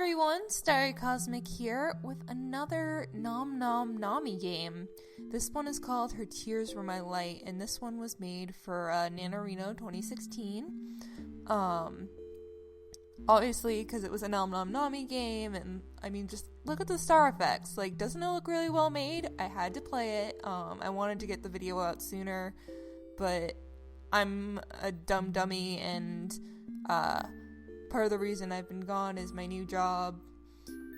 everyone, Starry Cosmic here with another Nom Nom Nami game. This one is called Her Tears Were My Light, and this one was made for NaNoRino 2016. Obviously, because it was a Nom Nom Nami game, and I mean, just look at the star effects. Like, doesn't it look really well made? I had to play it. I wanted to get the video out sooner, but I'm a dumb dummy, and part of the reason I've been gone is my new job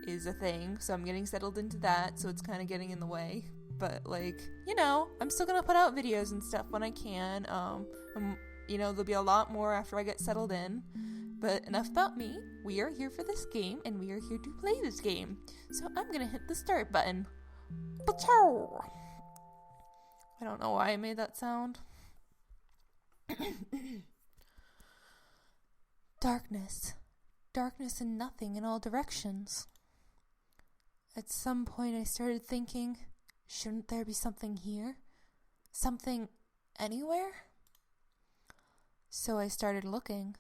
is a thing, so I'm getting settled into that, so it's kind of getting in the way. But, like, you know, I'm still gonna put out videos and stuff when I can. You know, there'll be a lot more after I get settled in. But enough about me. We are here for this game, and we are here to play this game. So I'm gonna hit the start button. I don't know why I made that sound. Darkness. Darkness and nothing in all directions. At some point I started thinking, shouldn't there be something here? Something anywhere? So I started looking.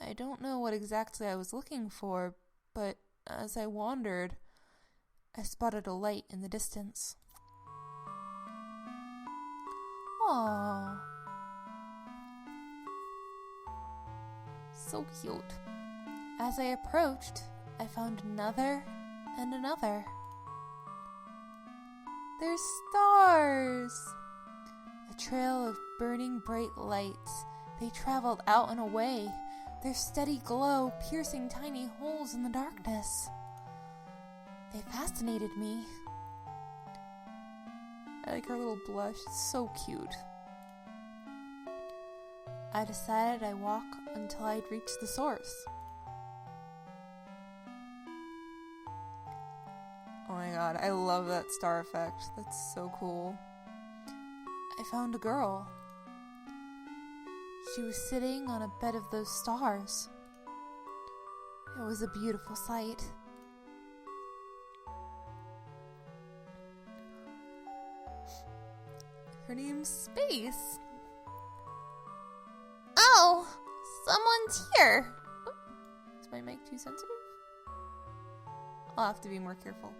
I don't know what exactly I was looking for, but as I wandered, I spotted a light in the distance. Aww. So cute. As I approached, I found another and another. They're stars! A trail of burning bright lights. They traveled out and away, their steady glow piercing tiny holes in the darkness. They fascinated me. I like her little blush, it's so cute. I decided I'd walk until I'd reach the source. Oh my god, I love that star effect. That's so cool. I found a girl. She was sitting on a bed of those stars. It was a beautiful sight. Her name's Space. Oh, someone's here. Is my mic too sensitive? I'll have to be more careful.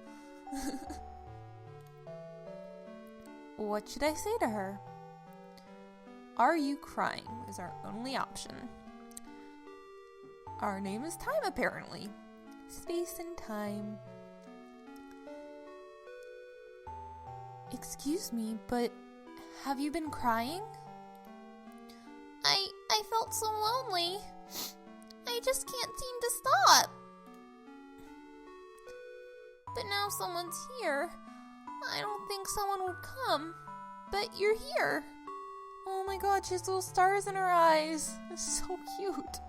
What should I say to her? Are you crying is our only option. Our name is Time, apparently. Space and time. Excuse me, but have you been crying? I felt so lonely. I just can't seem to stop. But now someone's here. I don't think someone would come. But you're here. Oh my god, she has little stars in her eyes. It's so cute.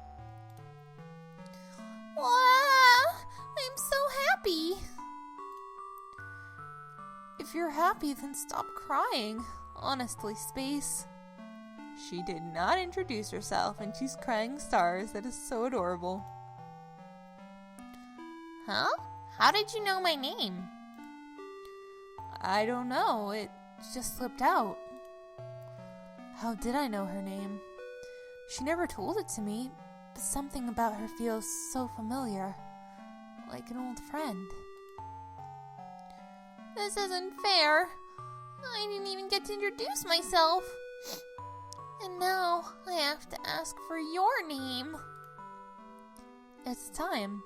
Wow, I'm so happy. If you're happy, then stop crying. Honestly, Space. She did not introduce herself, and she's crying stars. That is so adorable. Huh? How did you know my name? I don't know. It just slipped out. How did I know her name? She never told it to me, but something about her feels so familiar, like an old friend. This isn't fair. I didn't even get to introduce myself. And now I have to ask for your name. It's Time.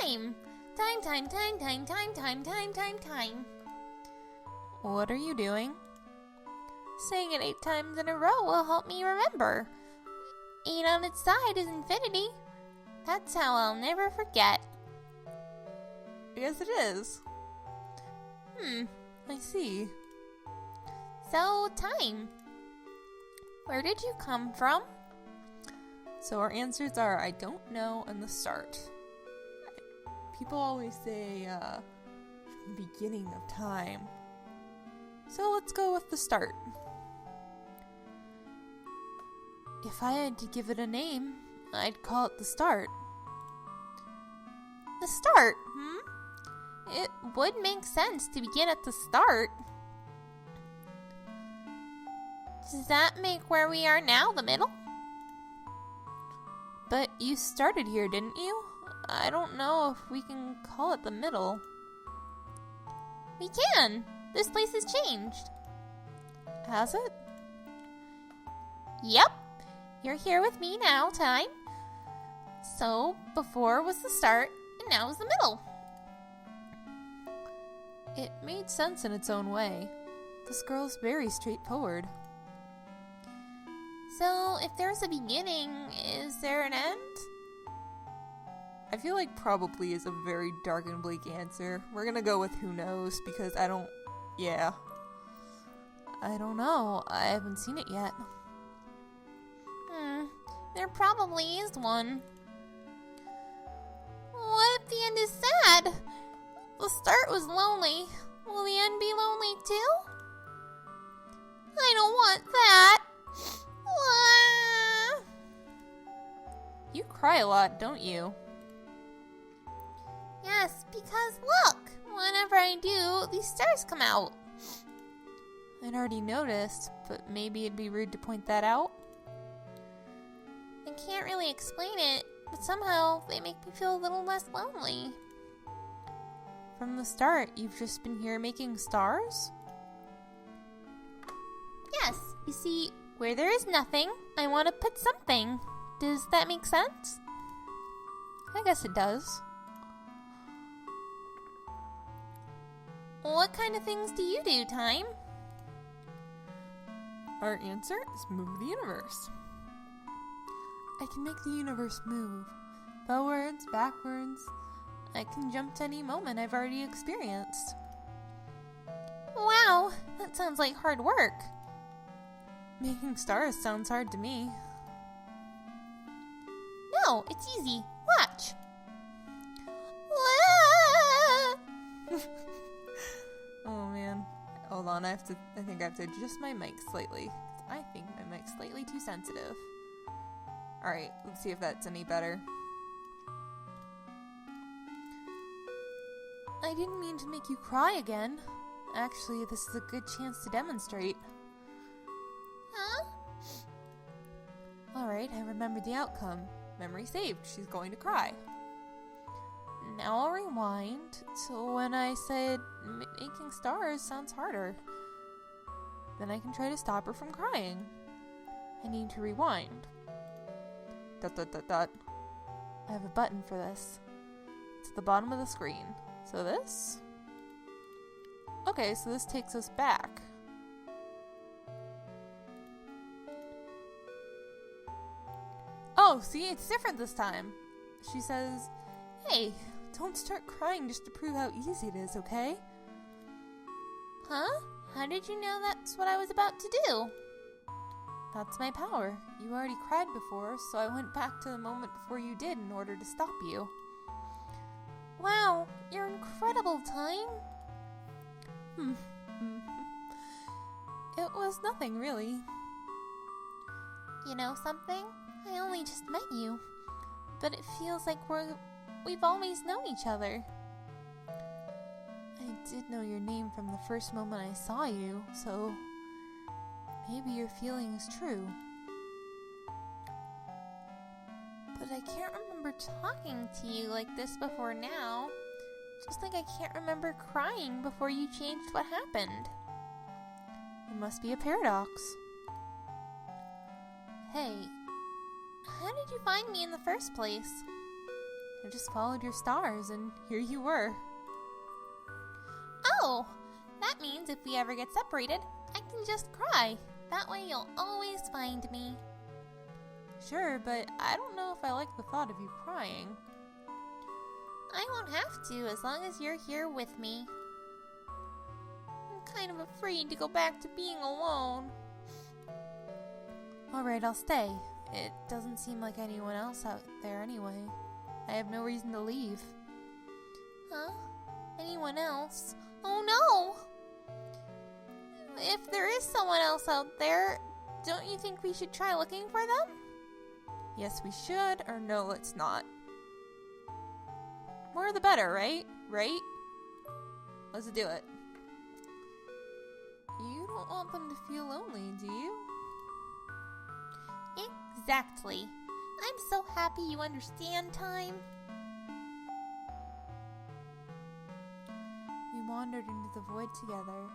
Time! Time. What are you doing? Saying it 8 times in a row will help me remember. 8 on its side is infinity. That's how I'll never forget. Yes, it is. I see. So, Time, where did you come from? So our answers are, I don't know, and the start. People always say, beginning of time. So let's go with the start. If I had to give it a name, I'd call it the start. The start, It would make sense to begin at the start. Does that make where we are now the middle? But you started here, didn't you? I don't know if we can call it the middle. We can! This place has changed. Has it? Yep. You're here with me now, Time. So, before was the start, and now is the middle. It made sense in its own way. This girl's very straightforward. So, if there's a beginning, is there an end? I feel like probably is a very dark and bleak answer. We're gonna go with who knows, because I don't know. I haven't seen it yet. There probably is one. What if the end is sad? The start was lonely. Will the end be lonely too? I don't want that. You cry a lot, don't you? Yes, because look, whenever I do, these stars come out. I'd already noticed, but maybe it'd be rude to point that out. I can't really explain it, but somehow they make me feel a little less lonely. From the start, you've just been here making stars? Yes, you see, where there is nothing, I want to put something. Does that make sense? I guess it does. What kind of things do you do, Time? Our answer is move the universe. I can make the universe move. Forwards, backwards. I can jump to any moment I've already experienced. Wow, that sounds like hard work. Making stars sounds hard to me. No, it's easy. Watch. Oh man. Hold on, I think I have to adjust my mic slightly. I think my mic's slightly too sensitive. Alright, let's see if that's any better. I didn't mean to make you cry again. Actually, this is a good chance to demonstrate. Huh? Alright, I remembered the outcome. Memory saved. She's going to cry. Now I'll rewind to when I said making stars sounds harder. Then I can try to stop her from crying. I need to rewind. ... I have a button for this. It's at the bottom of the screen. So this? Okay, so this takes us back. Oh, see, it's different this time. She says, "Hey, don't start crying just to prove how easy it is, okay?" Huh? How did you know that's what I was about to do? That's my power. You already cried before, so I went back to the moment before you did in order to stop you. Wow, you're incredible, Time. It was nothing, really. You know something? I only just met you, but it feels like we've always known each other. I did know your name from the first moment I saw you, so maybe your feeling is true. But I can't remember talking to you like this before now. Just like I can't remember crying before you changed what happened. It must be a paradox. Hey, how did you find me in the first place? I just followed your stars, and here you were. Oh, that means if we ever get separated, I can just cry. That way you'll always find me. Sure, but I don't know if I like the thought of you crying. I won't have to as long as you're here with me. I'm kind of afraid to go back to being alone. Alright, I'll stay. It doesn't seem like anyone else out there anyway. I have no reason to leave. Huh? Anyone else? Oh no! If there is someone else out there, don't you think we should try looking for them? Yes, we should, or no, let's not. More the better, right? Right? Let's do it. You don't want them to feel lonely, do you? Exactly. I'm so happy you understand, Time. wandered into the void together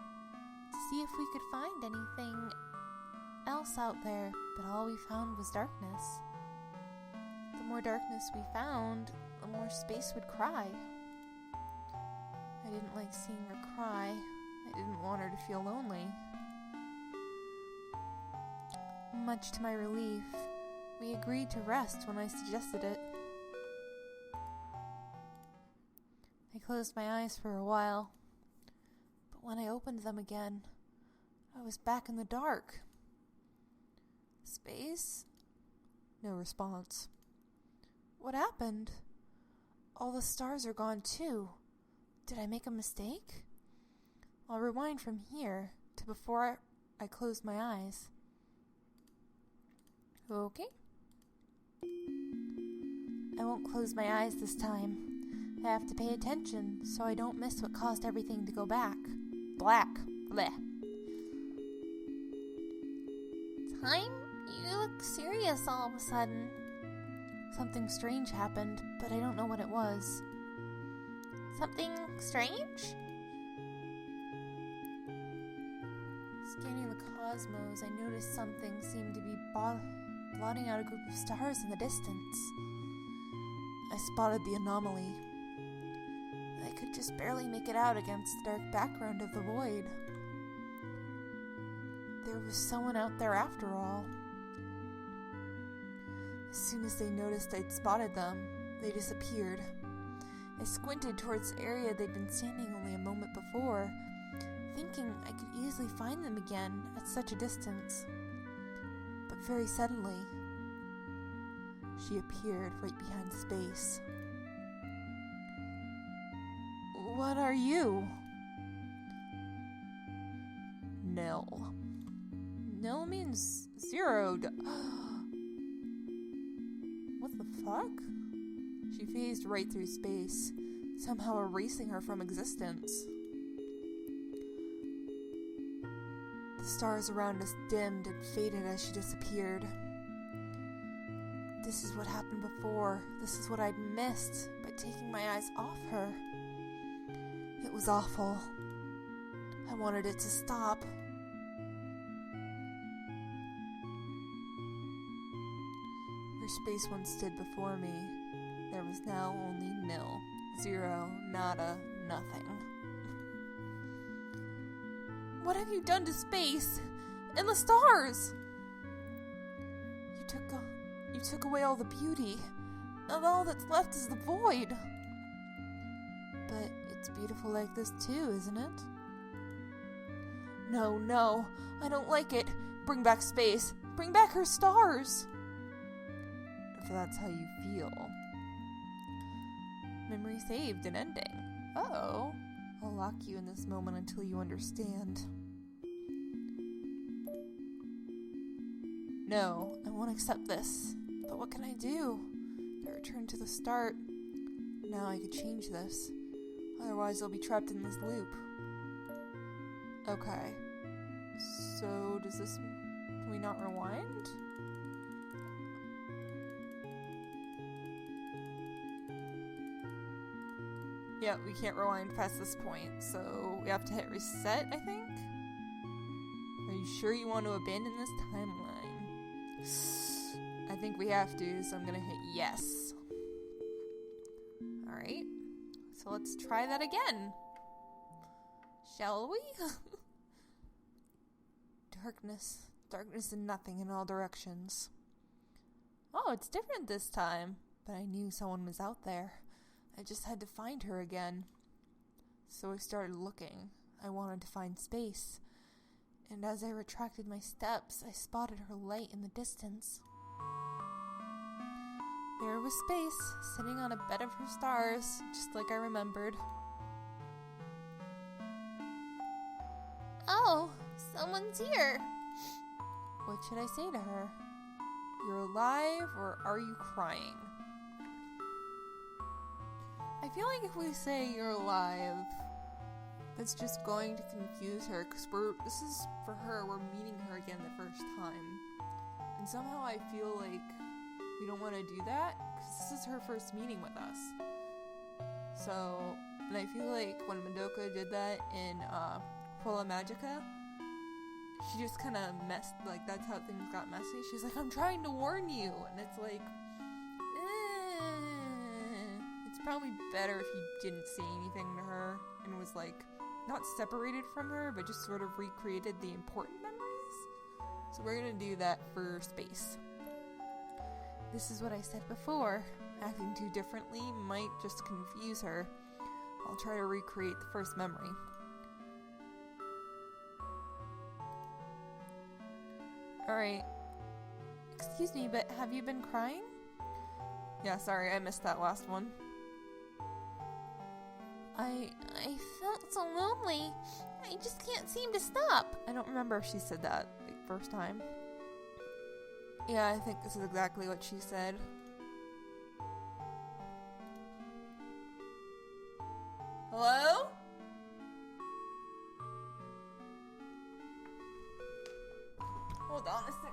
to see if we could find anything else out there, but all we found was darkness. The more darkness we found, the more space would cry. I didn't like seeing her cry. I didn't want her to feel lonely. Much to my relief, we agreed to rest when I suggested it. I closed my eyes for a while, but when I opened them again, I was back in the dark. Space? No response. What happened? All the stars are gone too. Did I make a mistake? I'll rewind from here to before I closed my eyes. Okay. I won't close my eyes this time. I have to pay attention so I don't miss what caused everything to go black. Bleh. Time? You look serious all of a sudden. Something strange happened, but I don't know what it was. Something strange? Scanning the cosmos, I noticed something seemed to be blotting out a group of stars in the distance. I spotted the anomaly. I could just barely make it out against the dark background of the void. There was someone out there after all. As soon as they noticed I'd spotted them, they disappeared. I squinted towards the area they'd been standing only a moment before, thinking I could easily find them again at such a distance. But very suddenly, she appeared right behind Space. What are you? Nil. Nil means zero. What the fuck? She phased right through Space, somehow erasing her from existence. The stars around us dimmed and faded as she disappeared. This is what happened before. This is what I'd missed by taking my eyes off her. It was awful. I wanted it to stop. Where Space once stood before me, there was now only nil, zero, nada, nothing. What have you done to Space and the stars? You took away all the beauty, and all that's left is the void. But it's beautiful like this too, isn't it? No, I don't like it. Bring back Space. Bring back her stars. If that's how you feel. Memory saved and ending. Uh-oh. I'll lock you in this moment until you understand. No, I won't accept this. But what can I do? I return to the start. Now I could change this. Otherwise I'll be trapped in this loop. Okay. So does this... Can we not rewind? Yeah, we can't rewind past this point, so we have to hit reset, I think? Are you sure you want to abandon this timeline? I think we have to, so I'm gonna hit yes. Alright, so let's try that again. Shall we? Darkness and nothing in all directions. Oh, it's different this time, but I knew someone was out there. I just had to find her again. So I started looking. I wanted to find Space. And as I retracted my steps, I spotted her light in the distance. There was Space, sitting on a bed of her stars, just like I remembered. Oh, someone's here. What should I say to her? You're alive, or are you crying? I feel like if we say you're alive, that's just going to confuse her, because this is for her, we're meeting her again the first time. And somehow I feel like we don't want to do that, because this is her first meeting with us. So, And I feel like when Madoka did that in Prole Magica, she just kind of messed, like, that's how things got messy. She's like, I'm trying to warn you. And it's like, it's probably better if you didn't say anything to her and was, like, not separated from her, but just sort of recreated the important memories. So we're going to do that for space. This is what I said before. Acting too differently might just confuse her. I'll try to recreate the first memory. Alright. Excuse me, but have you been crying? Yeah, sorry, I missed that last one. I felt so lonely. I just can't seem to stop. I don't remember if she said that the first time. Yeah, I think this is exactly what she said. Hello? Hold on a second.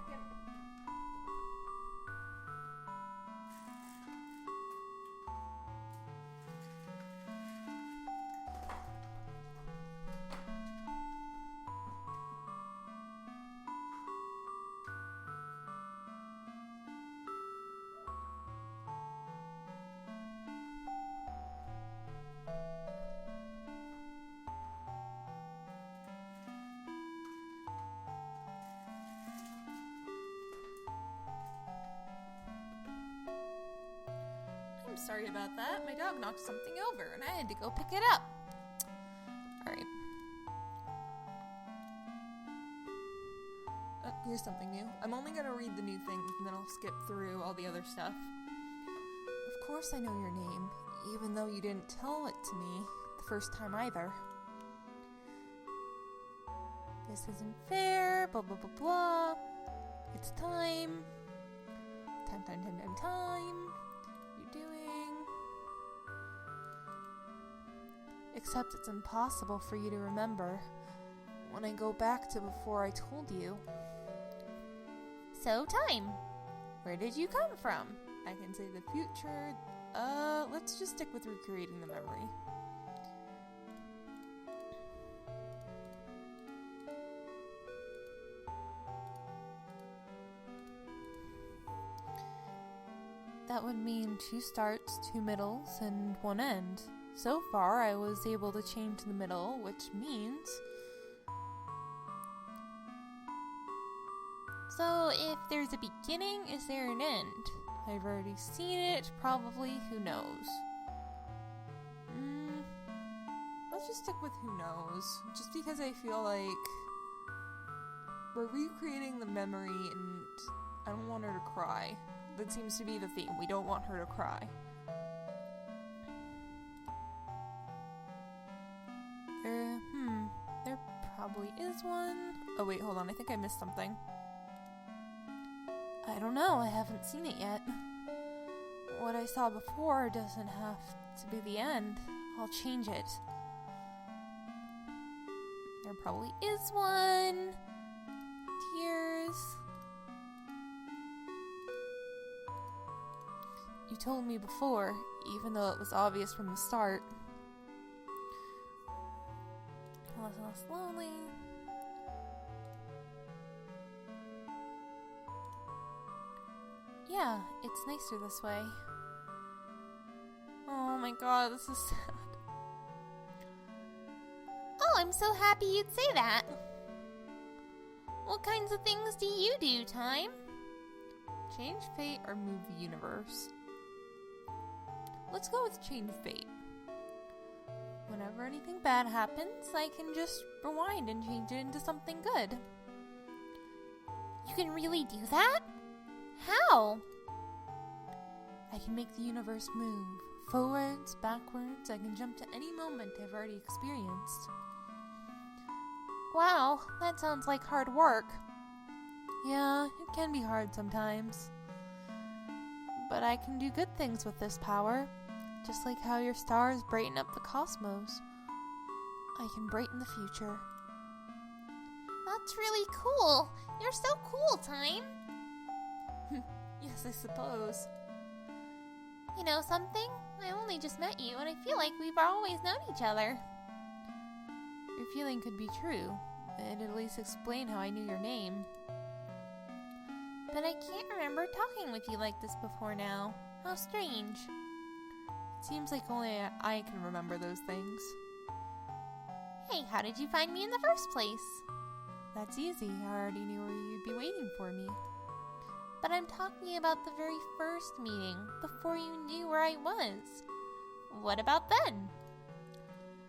I'm sorry about that. My dog knocked something over and I had to go pick it up. Alright. Oh, here's something new. I'm only going to read the new things and then I'll skip through all the other stuff. Of course I know your name, even though you didn't tell it to me the first time either. This isn't fair, blah blah blah blah. It's time. Time. You're doing. Except it's impossible for you to remember when I go back to before I told you. So, time. Where did you come from? I can say the future. Let's just stick with recreating the memory. That would mean 2 starts, 2 middles, and 1 end. So far, I was able to change the middle, which means... So, if there's a beginning, is there an end? I've already seen it, probably, who knows? Let's just stick with who knows, just because I feel like we're recreating the memory and I don't want her to cry. That seems to be the theme. We don't want her to cry. There probably is one. Oh wait, hold on. I think I missed something. I don't know. I haven't seen it yet. What I saw before doesn't have to be the end. I'll change it. There probably is one. Tears. You told me before, even though it was obvious from the start. Less slowly. Yeah, it's nicer this way. Oh my god, this is sad. Oh, I'm so happy you'd say that. What kinds of things do you do, Time? Change fate or move the universe? Let's go with change fate. Whenever anything bad happens, I can just rewind and change it into something good. You can really do that? How? I can make the universe move. Forwards, backwards, I can jump to any moment I've already experienced. Wow, that sounds like hard work. Yeah, it can be hard sometimes. But I can do good things with this power. Just like how your stars brighten up the cosmos. I can brighten the future. That's really cool. You're so cool, Time. Yes, I suppose. You know something? I only just met you, and I feel like we've always known each other. Your feeling could be true. It'd at least explain how I knew your name. But I can't remember talking with you like this before now. How strange. It seems like only I can remember those things. Hey, how did you find me in the first place? That's easy. I already knew where you'd be waiting for me. But I'm talking about the very first meeting, before you knew where I was. What about then?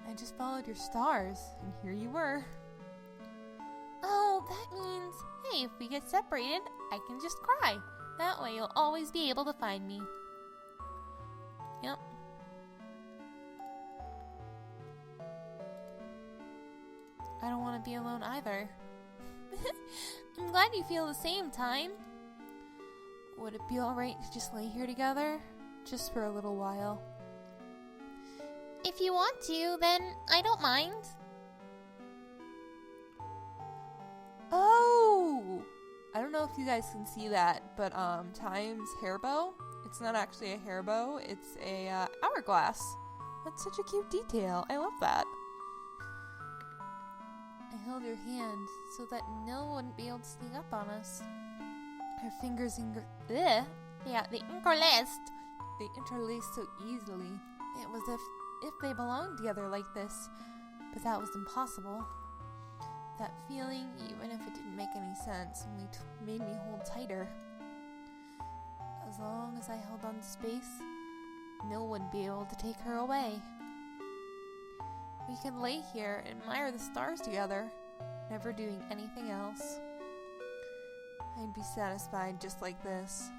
I just followed your stars, and here you were. Oh, that means, hey, if we get separated, I can just cry. That way you'll always be able to find me. Yep. I don't want to be alone either. I'm glad you feel the same, Time. Would it be alright to just lay here together? Just for a little while. If you want to, then I don't mind. Oh! I don't know if you guys can see that, but Time's hair bow, it's not actually a hair bow, it's a hourglass. That's such a cute detail. I love that. I held your hand so that no one wouldn't be able to sneak up on us. Her fingers they interlaced. They interlaced so easily. It was if they belonged together like this, but that was impossible. That feeling, even if it didn't make any sense, only made me hold tighter. As long as I held on to space, no one would be able to take her away. We could lay here and admire the stars together, never doing anything else. I'd be satisfied just like this.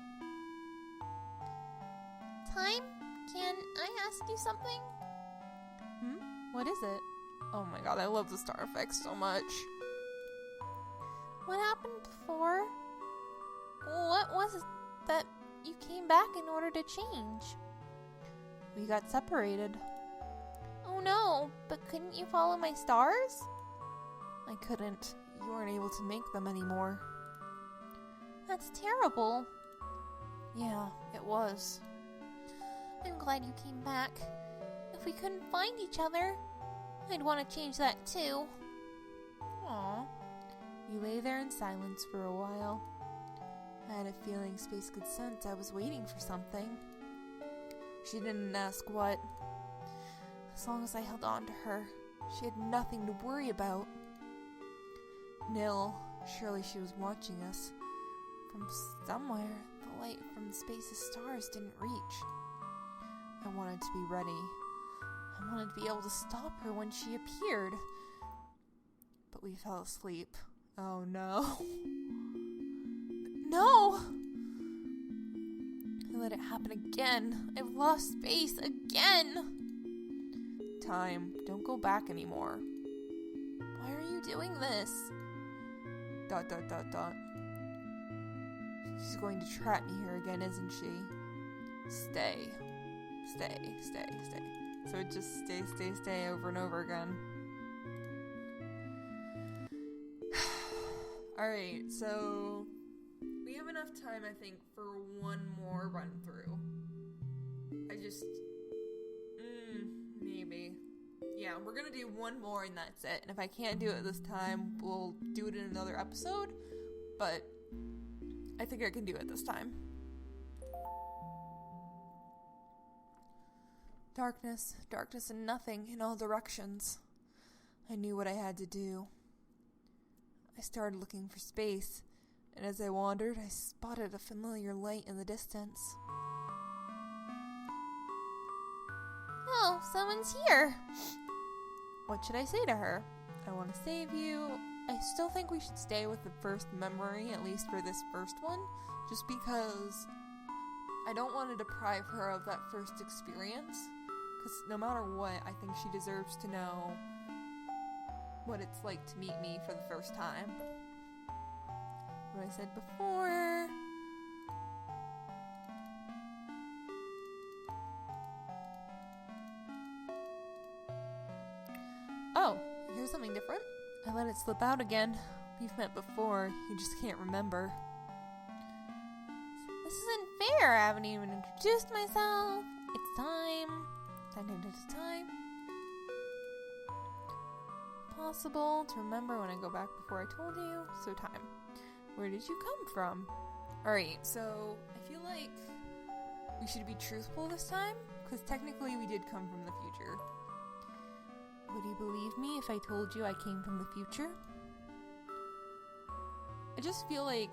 Time, can I ask you something? What is it? Oh my god, I love the star effects so much. What happened before? What was it that you came back in order to change? We got separated. Oh no, but couldn't you follow my stars? I couldn't. You weren't able to make them anymore. That's terrible. Yeah, it was. I'm glad you came back. If we couldn't find each other, I'd want to change that too. Aw. We lay there in silence for a while. I had a feeling Space could sense I was waiting for something. She didn't ask what. As long as I held on to her, she had nothing to worry about. Nil, surely she was watching us. From somewhere, the light from Space's stars didn't reach. I wanted to be ready. I wanted to be able to stop her when she appeared. But we fell asleep. Oh no. No! I let it happen again. I've lost Space again! Time, don't go back anymore. Why are you doing this? ... She's going to trap me here again, isn't she? Stay. Stay, stay, stay. So it just stay over and over again. Alright, so we have enough time, I think, for one more run through. Maybe. Yeah, we're gonna do one more and that's it. And if I can't do it this time, we'll do it in another episode. But I think I can do it this time. Darkness, darkness and nothing in all directions. I knew what I had to do. I started looking for Space, and as I wandered, I spotted a familiar light in the distance. Oh, someone's here. What should I say to her? I want to save you. I still think we should stay with the first memory, at least for this first one, just because I don't want to deprive her of that first experience, because no matter what, I think she deserves to know what it's like to meet me for the first time. What I said before. Oh, here's something different. I let it slip out again. We've met before, you just can't remember. This isn't here. I haven't even introduced myself. It's time. Time. Possible to remember when I go back before I told you. So time. Where did you come from? Alright, so I feel like we should be truthful this time, because technically we did come from the future. Would you believe me if I told you I came from the future? I just feel like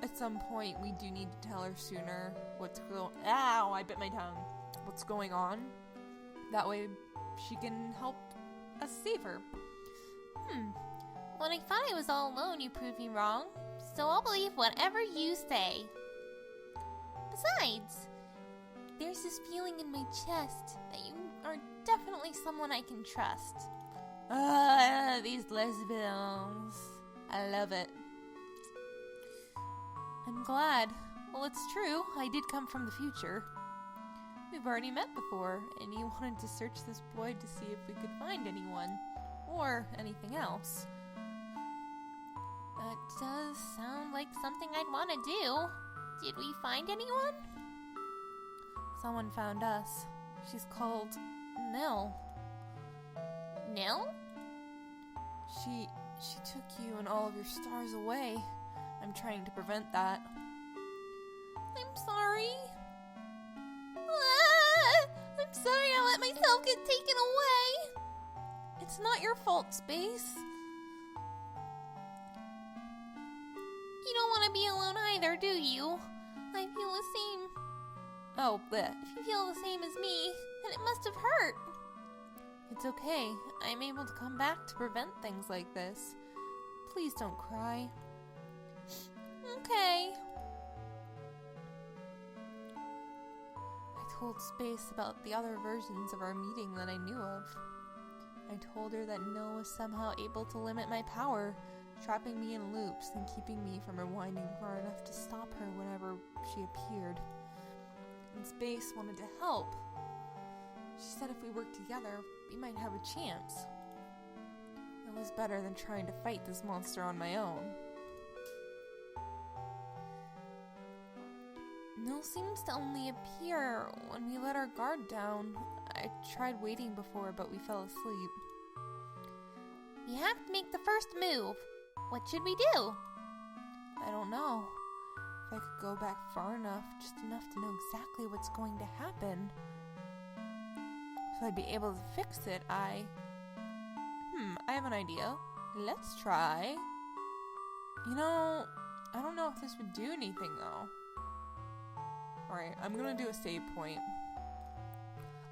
at some point we do need to tell her sooner what's I bit my tongue. What's going on? That way she can help us save her. When I thought I was all alone, you proved me wrong. So I'll believe whatever you say. Besides, there's this feeling in my chest that you are definitely someone I can trust. These lesbians. I love it. I'm glad. Well, it's true. I did come from the future. We've already met before, and you wanted to search this void to see if we could find anyone. Or anything else. That does sound like something I'd want to do. Did we find anyone? Someone found us. She's called Nell. Nell? She took you and all of your stars away. I'm trying to prevent that. I'm sorry. I'm sorry I let myself get taken away. It's not your fault, Space. You don't want to be alone either, do you? I feel the same. Oh, bleh. If you feel the same as me, then it must have hurt. It's okay. I'm able to come back to prevent things like this. Please don't cry. Okay. I told Space about the other versions of our meeting that I knew of. I told her that Nil was somehow able to limit my power, trapping me in loops and keeping me from rewinding far enough to stop her whenever she appeared. And Space wanted to help. She said if we worked together, we might have a chance. It was better than trying to fight this monster on my own. Nil seems to only appear when we let our guard down. I tried waiting before, but we fell asleep. We have to make the first move. What should we do? I don't know. If I could go back far enough, just enough to know exactly what's going to happen, so I'd be able to fix it, I have an idea. Let's try. You know, I don't know if this would do anything, though. Alright, I'm gonna do a save point.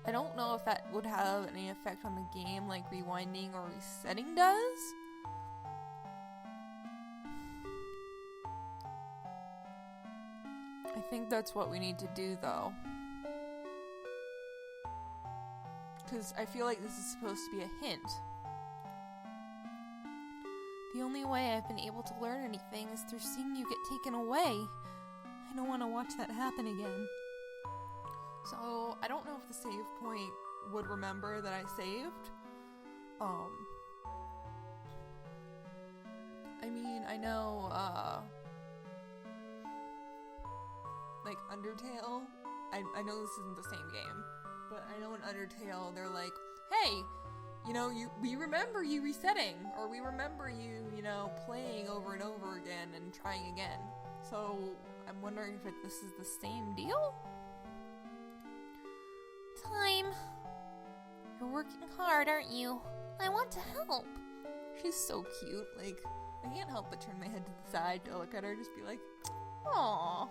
I don't know if that would have any effect on the game, like rewinding or resetting does. I think that's what we need to do, though. Because I feel like this is supposed to be a hint. The only way I've been able to learn anything is through seeing you get taken away. I don't want to watch that happen again. So, I don't know if the save point would remember that I saved. I mean, I know, like Undertale, I know this isn't the same game, but I know in Undertale they're like, hey, you know, we remember you resetting, or we remember you, playing over and over again and trying again. So, I'm wondering if this is the same deal? Time. You're working hard, aren't you? I want to help. She's so cute, like, I can't help but turn my head to the side to look at her and just be like, Aww.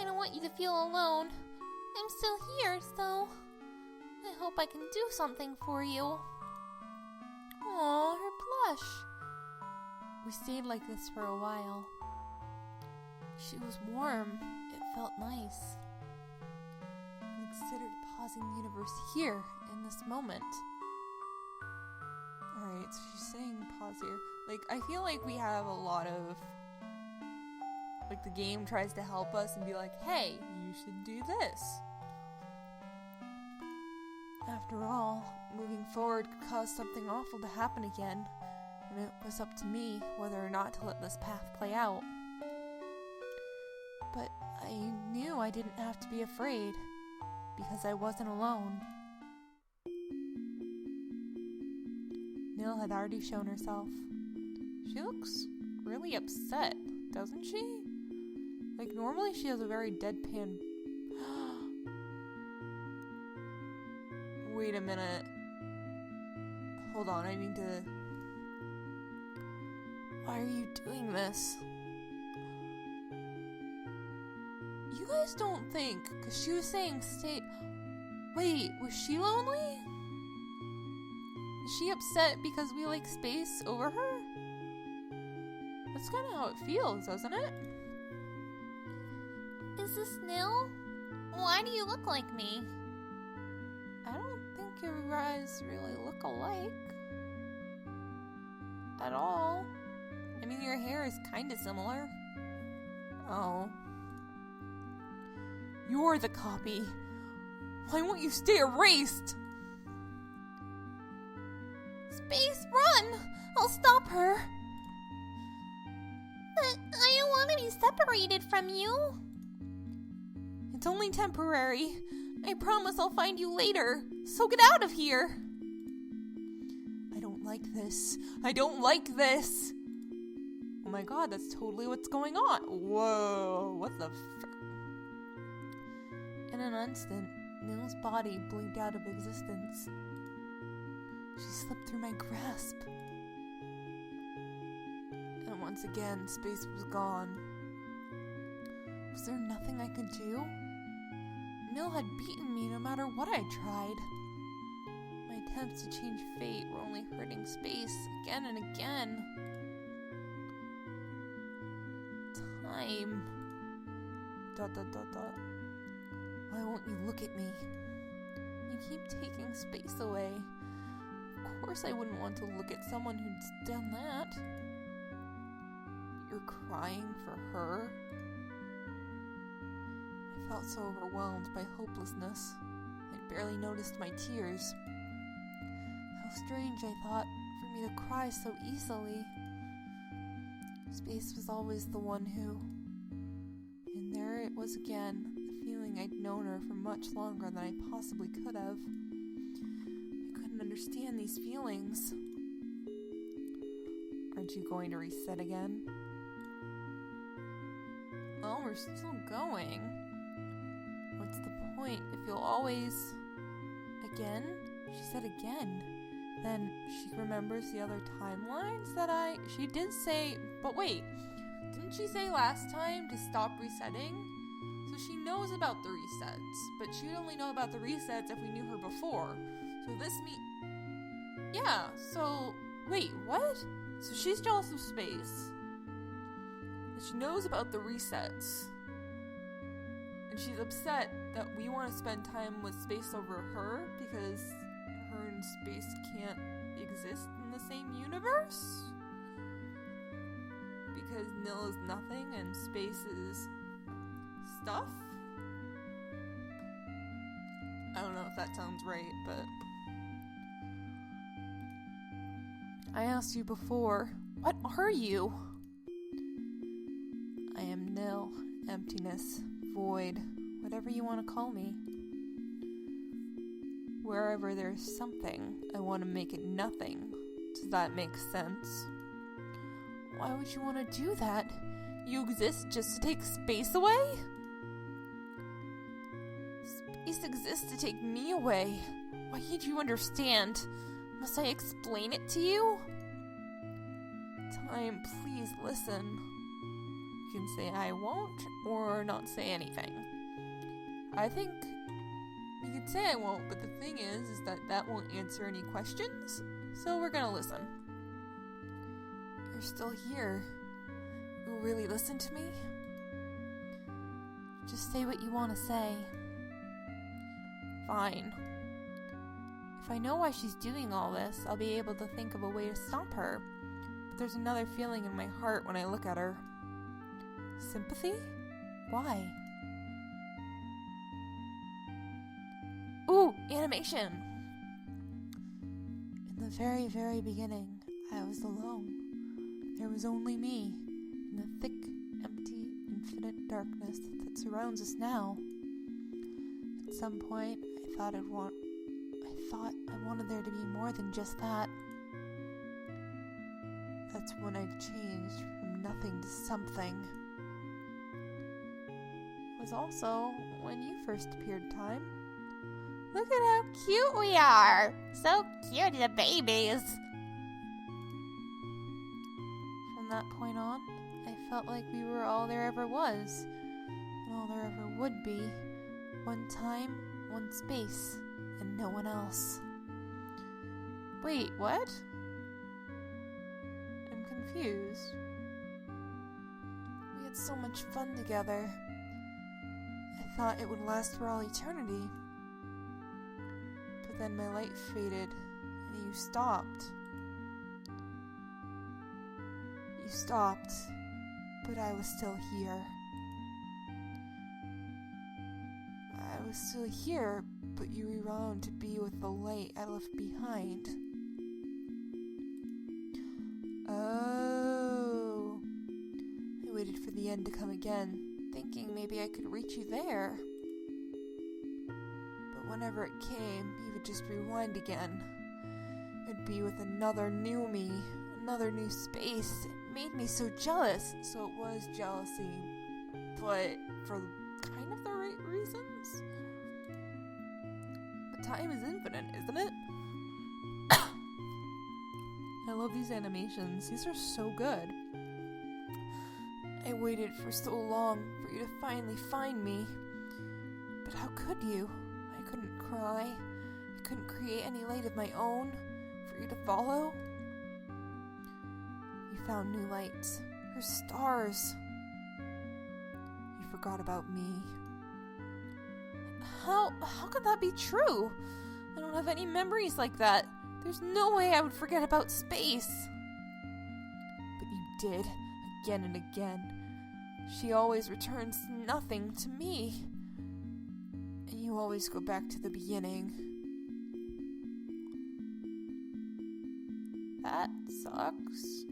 I don't want you to feel alone. I'm still here, so I hope I can do something for you. Aw, her plush. We stayed like this for a while. She was warm. It felt nice. I considered pausing the universe here, in this moment. Alright, so she's saying pause here. Like, I feel like we have a lot of... Like, the game tries to help us and be like, hey, you should do this. After all, moving forward could cause something awful to happen again, and it was up to me whether or not to let this path play out. I knew I didn't have to be afraid, because I wasn't alone. Nil had already shown herself. She looks really upset, doesn't she? Like, normally she has a very deadpan... Wait a minute. Hold on, I need to... Why are you doing this? You guys don't think, because she was saying stay... Wait, was she lonely? Is she upset because we like space over her? That's kind of how it feels, doesn't it? Is this Nil? Why do you look like me? I don't think your eyes really look alike. At all. I mean, your hair is kind of similar. Oh. You're the copy. Why won't you stay erased? Space, run! I'll stop her. But I don't want to be separated from you. It's only temporary. I promise I'll find you later. So get out of here. I don't like this. I don't like this. Oh my god, that's totally what's going on. Whoa, what the In an instant, Nil's body blinked out of existence. She slipped through my grasp. And once again, space was gone. Was there nothing I could do? Nil had beaten me no matter what I tried. My attempts to change fate were only hurting space again and again. Time. ... Why won't you look at me? You keep taking space away. Of course I wouldn't want to look at someone who's done that. You're crying for her? I felt so overwhelmed by hopelessness, I barely noticed my tears. How strange, I thought, for me to cry so easily. Space was always the one who... And there it was again, the feeling I'd known her for much longer than I possibly could have. I couldn't understand these feelings. Aren't you going to reset again? Oh, we're still going. What's the point if you'll always... Again? She said again. Then she remembers the other timelines that She did say... But wait, didn't she say last time to stop resetting? So she knows about the resets, but she'd only know about the resets if we knew her before. So this Yeah, so... Wait, what? So she's jealous of space. And she knows about the resets. And she's upset that we want to spend time with space over her because her and space can't exist in the same universe? Because Nil is nothing and space is stuff? I don't know if that sounds right, but... I asked you before, what are you? I am Nil, emptiness, void, whatever you want to call me. Wherever there's something, I want to make it nothing. Does that make sense? Why would you want to do that? You exist just to take space away? Space exists to take me away. Why can't you understand? Must I explain it to you? Time, please listen. You can say I won't, or not say anything. I think you could say I won't, but the thing is that that won't answer any questions, so we're gonna listen. You're still here. You'll really listen to me? Just say what you want to say. Fine. If I know why she's doing all this, I'll be able to think of a way to stop her. But there's another feeling in my heart when I look at her. Sympathy? Why? Ooh, animation! In the very, very beginning, I was alone. There was only me, in the thick, empty, infinite darkness that surrounds us now. At some point, I thought I wanted there to be more than just that. That's when I changed from nothing to something. It was also when you first appeared, Time. Look at how cute we are! So cute, the babies! From that point on, I felt like we were all there ever was, and all there ever would be. One time, one space, and no one else. Wait, what? I'm confused. We had so much fun together. I thought it would last for all eternity. But then my light faded, and you stopped. You stopped, but I was still here. I was still here, but you rewound to be with the light I left behind. Oh. I waited for the end to come again, thinking maybe I could reach you there. But whenever it came, you would just rewind again. It'd be with another new me, another new space. It made me so jealous. So it was jealousy, but for kind of the right reasons. But time is infinite, isn't it? I love these animations. These are so good. I waited for so long for you to finally find me. But how could you? I couldn't cry. I couldn't create any light of my own for you to follow. You found new lights. Her stars. You forgot about me. How could that be true? I don't have any memories like that. There's no way I would forget about space. But you did, again and again. She always returns nothing to me. And you always go back to the beginning. That sucks.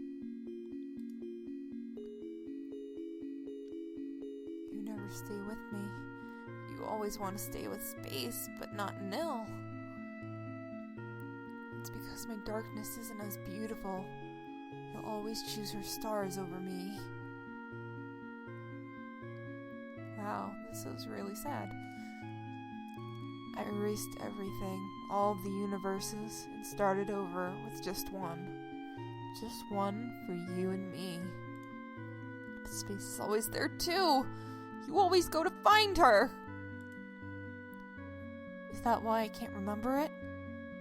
You never stay with me. You always want to stay with space, but not Nil. It's because my darkness isn't as beautiful. You'll always choose her stars over me. Wow, this is really sad. I erased everything, all of the universes, and started over with just one. Just one for you and me. But space is always there too. You always go to find her. Is that why I can't remember it?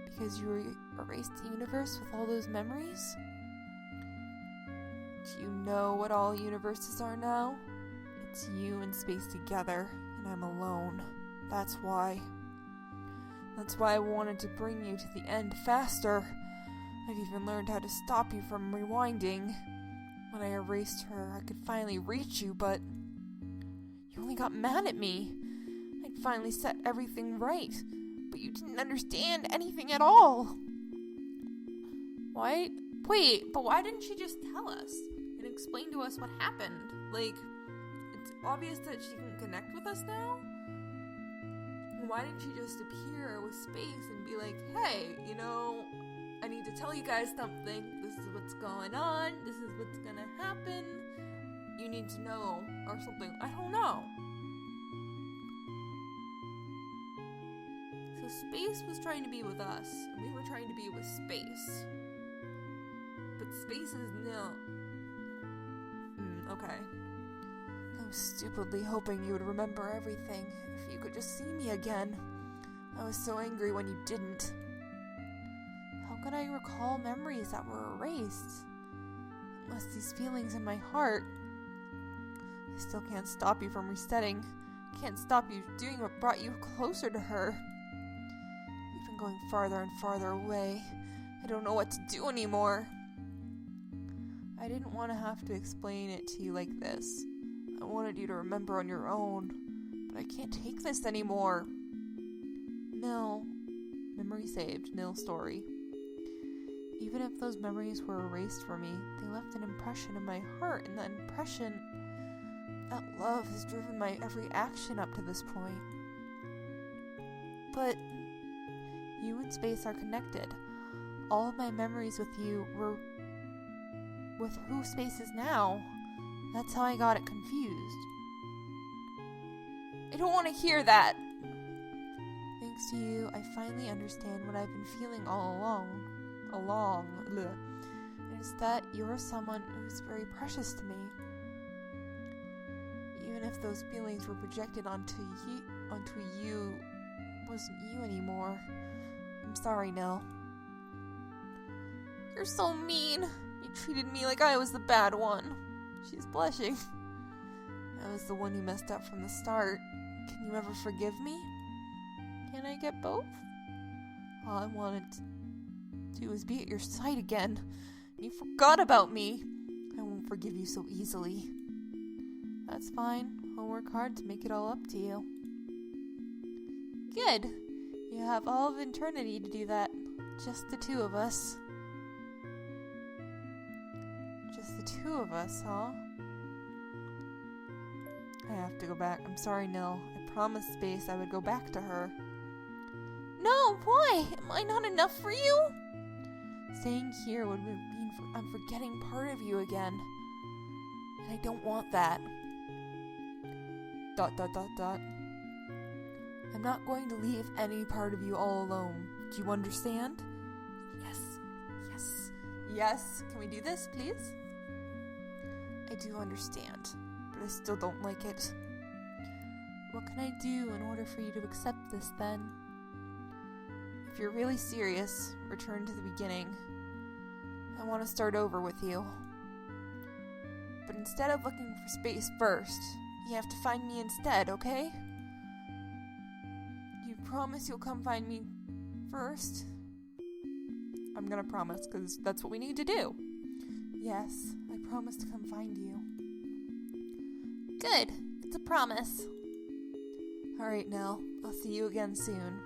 Because you erased the universe with all those memories? Do you know what all universes are now? It's you and space together, and I'm alone. That's why. That's why I wanted to bring you to the end faster. I've even learned how to stop you from rewinding. When I erased her, I could finally reach you, but you only got mad at me. I'd finally set everything right, but you didn't understand anything at all. Why? Wait, but why didn't she just tell us and explain to us what happened? Like, it's obvious that she can connect with us now? Why didn't she just appear with space and be like, hey, I need to tell you guys something. This is what's going on. This is what's gonna happen. You need to know, or something. I don't know. So space was trying to be with us, and we were trying to be with space. But space is nil. Okay. I was stupidly hoping you would remember everything. If you could just see me again. I was so angry when you didn't. How could I recall memories that were erased? Unless these feelings in my heart. I still can't stop you from resetting. Can't stop you doing what brought you closer to her. You've been going farther and farther away. I don't know what to do anymore. I didn't want to have to explain it to you like this. I wanted you to remember on your own. But I can't take this anymore. Nil. Memory saved. Nil story. Even if those memories were erased for me, they left an impression in my heart, and that impression That love has driven my every action up to this point. But you and space are connected. All of my memories with you were with who space is now. That's how I got it confused. I don't want to hear that. Thanks to you, I finally understand what I've been feeling all along. And it's that you're someone who's very precious to me. Even if those feelings were projected onto you wasn't you anymore. I'm sorry, Nell. You're so mean. You treated me like I was the bad one. She's blushing. I was the one who messed up from the start. Can you ever forgive me? Can I get both? All I wanted to do was be at your side again. You forgot about me. I won't forgive you so easily. That's fine. I'll work hard to make it all up to you. Good. You have all of eternity to do that. Just the two of us. Just the two of us, huh? I have to go back. I'm sorry, Nil. I promised Space I would go back to her. No, why? Am I not enough for you? Staying here would mean I'm forgetting part of you again. And I don't want that. ... I'm not going to leave any part of you all alone. Do you understand? Yes. Can we do this, please? I do understand, but I still don't like it. What can I do in order for you to accept this, then? If you're really serious, return to the beginning. I want to start over with you. But instead of looking for Space first, you have to find me instead, okay? You promise you'll come find me first? I'm gonna promise, because that's what we need to do. Yes, I promise to come find you. Good. It's a promise. Alright, Nell. I'll see you again soon.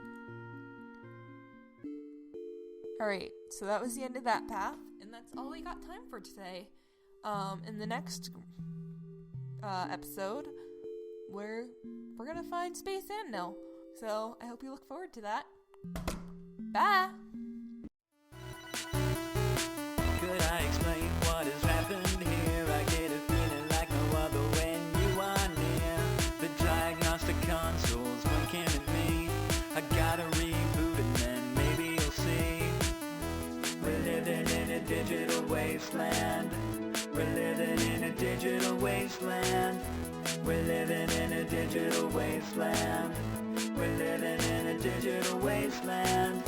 Alright, so that was the end of that path, and that's all we got time for today. In the next episode, we're gonna find Space and Nell. So I hope you look forward to that. Bye! Could I explain what has happened here? I get a feeling like no other when you are near. The diagnostic console's blinking at me. I gotta reboot and then maybe you'll see. We're living in a digital wasteland. We're living in a digital wasteland. We're living in a digital wasteland. We're living in a digital wasteland.